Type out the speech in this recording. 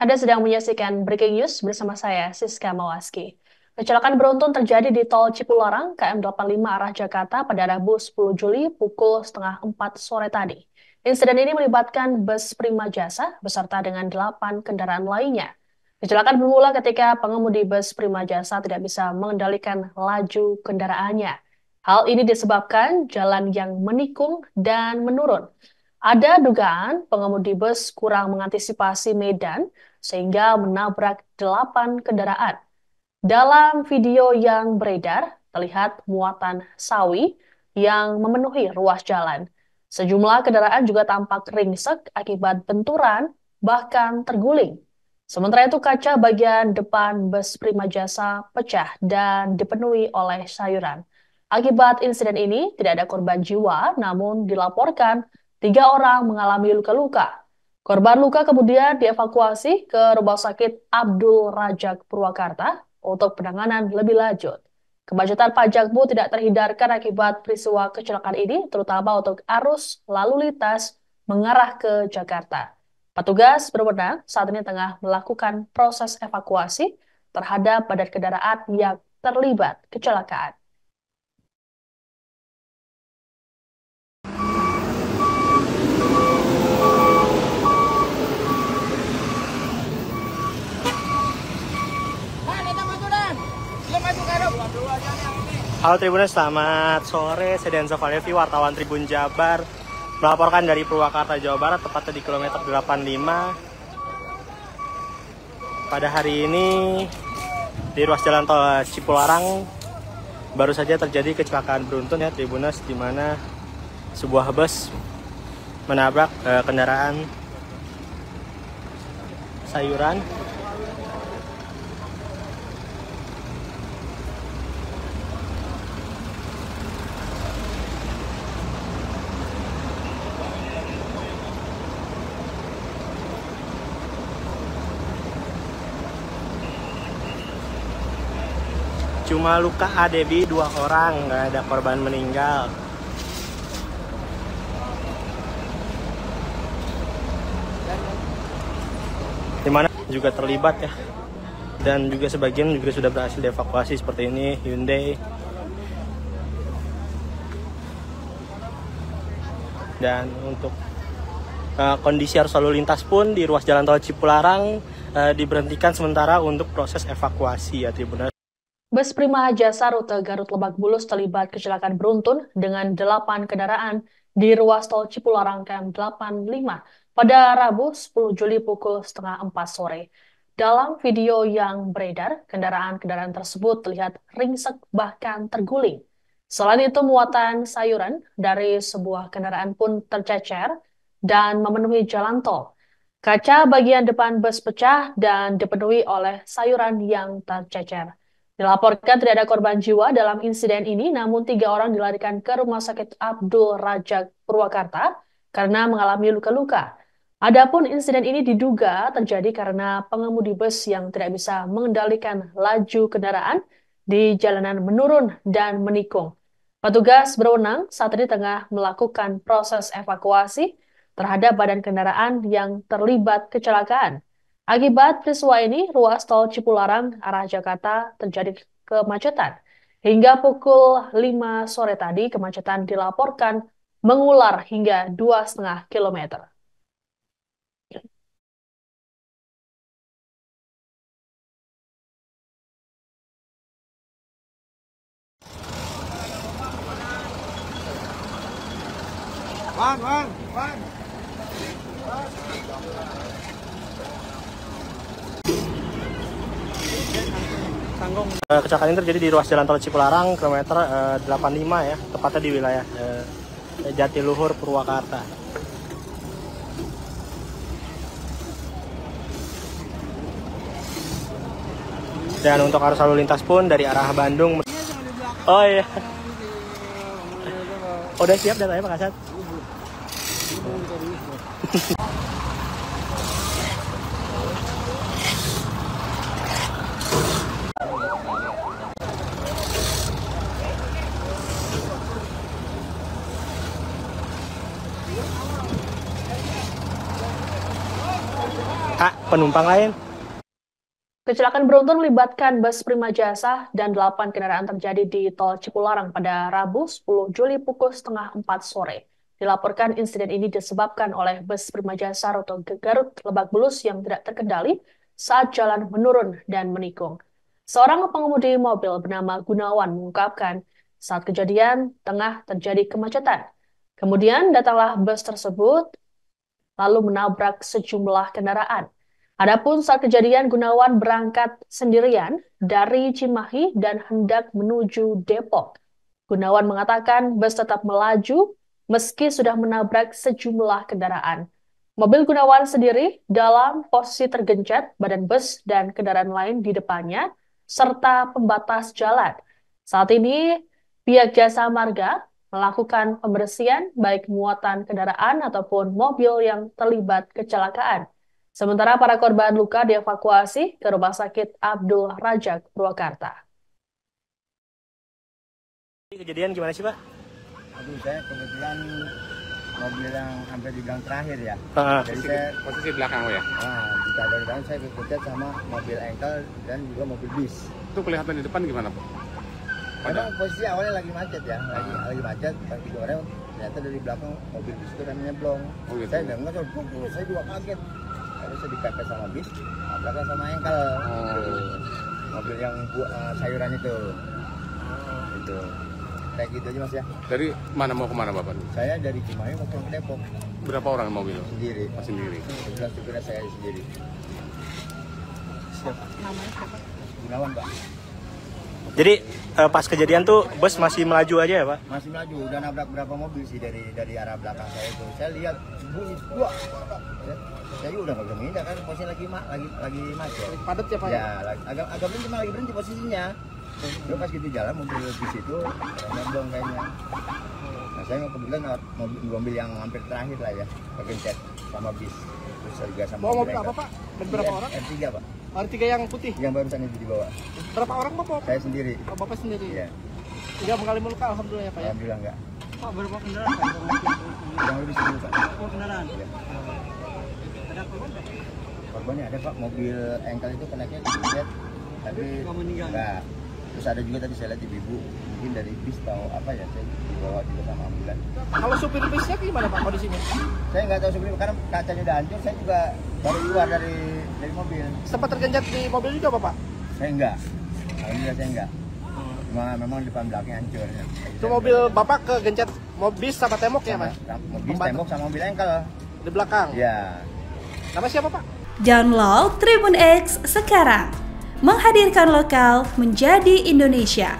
Anda sedang menyaksikan Breaking News bersama saya, Siska Mawaski. Kecelakaan beruntun terjadi di Tol Cipularang, KM 85 arah Jakarta pada Rabu 10 Juli pukul setengah 4 sore tadi. Insiden ini melibatkan bus Prima Jasa beserta dengan 8 kendaraan lainnya. Kecelakaan bermula ketika pengemudi bus Prima Jasa tidak bisa mengendalikan laju kendaraannya. Hal ini disebabkan jalan yang menikung dan menurun. Ada dugaan pengemudi bus kurang mengantisipasi medan sehingga menabrak 8 kendaraan. Dalam video yang beredar, terlihat muatan sawi yang memenuhi ruas jalan. Sejumlah kendaraan juga tampak ringsek akibat benturan, bahkan terguling. Sementara itu kaca bagian depan bus Prima Jasa pecah dan dipenuhi oleh sayuran. Akibat insiden ini, tidak ada korban jiwa, namun dilaporkan 3 orang mengalami luka-luka. Korban luka kemudian dievakuasi ke Rumah Sakit Abdul Rajak Purwakarta untuk penanganan lebih lanjut. Kemacetan pajak pun tidak terhindarkan akibat peristiwa kecelakaan ini, terutama untuk arus lalu lintas mengarah ke Jakarta. Petugas berwenang saat ini tengah melakukan proses evakuasi terhadap badan kendaraan yang terlibat kecelakaan. Halo Tribuners, selamat sore. Saya Denzo Valevi, wartawan Tribun Jabar, melaporkan dari Purwakarta, Jawa Barat, tepatnya di kilometer 85. Pada hari ini, di ruas jalan tol Cipularang, baru saja terjadi kecelakaan beruntun ya Tribuners, di mana sebuah bus menabrak kendaraan sayuran. Cuma luka ADB 2 orang, nggak ada korban meninggal. Dimana juga terlibat ya, dan juga sebagian juga sudah berhasil dievakuasi seperti ini Hyundai. Dan untuk kondisi arus lalu lintas pun di ruas jalan tol Cipularang diberhentikan sementara untuk proses evakuasi ya Tribuners. Bus Prima Jasa rute Garut Lebak Bulus terlibat kecelakaan beruntun dengan 8 kendaraan di ruas tol Cipularang KM 85 pada Rabu 10 Juli pukul setengah 4 sore. Dalam video yang beredar, kendaraan-kendaraan tersebut terlihat ringsek bahkan terguling. Selain itu, muatan sayuran dari sebuah kendaraan pun tercecer dan memenuhi jalan tol. Kaca bagian depan bus pecah dan dipenuhi oleh sayuran yang tercecer. Dilaporkan tidak ada korban jiwa dalam insiden ini, namun 3 orang dilarikan ke Rumah Sakit Abdul Rajak Purwakarta karena mengalami luka-luka. Adapun insiden ini diduga terjadi karena pengemudi bus yang tidak bisa mengendalikan laju kendaraan di jalanan menurun dan menikung. Petugas berwenang saat ini tengah melakukan proses evakuasi terhadap badan kendaraan yang terlibat kecelakaan. Akibat peristiwa ini, ruas tol Cipularang arah Jakarta terjadi kemacetan. Hingga pukul 5 sore tadi, kemacetan dilaporkan mengular hingga 2,5 kilometer. Kecelakaan ini terjadi di ruas jalan tol Cipularang kilometer 85 ya, tepatnya di wilayah Jatiluhur, Purwakarta. Dan untuk arus lalu lintas pun dari arah Bandung. Oh iya. Udah siap datanya Pak Kasat? penumpang lain. Kecelakaan beruntun melibatkan bus Prima Jasa dan 8 kendaraan terjadi di Tol Cipularang pada Rabu 10 Juli pukul setengah 4 sore. Dilaporkan insiden ini disebabkan oleh bus Prima Jasa rute Garut Lebak Bulus yang tidak terkendali saat jalan menurun dan menikung. Seorang pengemudi mobil bernama Gunawan mengungkapkan saat kejadian tengah terjadi kemacetan. Kemudian datanglah bus tersebut lalu menabrak sejumlah kendaraan. Adapun saat kejadian Gunawan berangkat sendirian dari Cimahi dan hendak menuju Depok. Gunawan mengatakan bus tetap melaju meski sudah menabrak sejumlah kendaraan. Mobil Gunawan sendiri dalam posisi tergencet badan bus dan kendaraan lain di depannya serta pembatas jalan. Saat ini pihak Jasa Marga melakukan pembersihan baik muatan kendaraan ataupun mobil yang terlibat kecelakaan. Sementara para korban luka dievakuasi ke Rumah Sakit Abdul Rajak, Purwakarta. Kejadian gimana sih, Pak? Aduh, saya kebetulan mobil yang hampir di gang terakhir ya. Jadi saya posisi belakang lo ya? Nah, di belakang saya berkutat sama mobil engkel dan juga mobil bis. Itu kelihatan di depan gimana, Pak? Memang posisi awalnya lagi macet ya, lagi macet. Pas digoreng, ternyata dari belakang mobil bis itu remnya blong. Oh, gitu. Saya dengar, saya juga kaget. Lalu saya dipepes sama bis, belakang sama engkel. Mobil yang sayuran itu. Itu. Kayak gitu aja Mas ya. Dari mana mau kemana Bapak? Saya dari Cimahi mau ke Depok. Berapa orang mobil? Sendiri. Oh, sendiri. Kebetulan supirnya saya sendiri. Siapa? Namanya siapa? Gunawan, Pak. Jadi pas kejadian tuh bus masih melaju aja ya, Pak? Masih melaju, udah nabrak berapa mobil sih dari arah belakang saya itu. Saya lihat bunyi dua. Saya udah nggak bisa menghindar kan posisi lagi macet. Padat ya Pak? Ya, agak berhenti, malah lagi berhenti posisinya. Terus pas gitu jalan mobil bis itu remblong kayaknya. Nah saya kebetulan mobil yang hampir terakhir lah ya, kegencet sama bis. Terus juga sama mobil apa Pak? Berapa orang? R3 Pak. R3 yang putih? Yang barusan itu dibawa. Berapa orang Bapak? Saya sendiri. Oh, Bapak sendiri? Iya. Tidak mengalami luka alhamdulillah ya Pak ya? Alhamdulillah enggak. Pak berapa kendaraan Pak? Yang lebih 10 Pak. Oh kendaraan? Iya. Ada korban Pak? Korbannya ada Pak, mobil engkel itu kenaknya kegencet tapi enggak. Terus ada juga tadi saya lihat ibu mungkin dari bis atau apa ya, saya dibawa juga sama ambulan. Kalau supir bisnya gimana Pak kondisinya? Saya nggak tahu supir karena kacanya udah hancur, saya juga baru keluar dari mobil. Sempat tergencet di mobil juga Bapak? Saya enggak, alhamdulillah saya enggak. Cuma memang depan belakangnya hancur. Itu mobil Bapak kegencet mobil sama tembok ya Mas? Mobil tembok sama mobil engkel. Di belakang? Ya. Nama siapa Pak? Download Tribun X sekarang. Menghadirkan lokal menjadi Indonesia.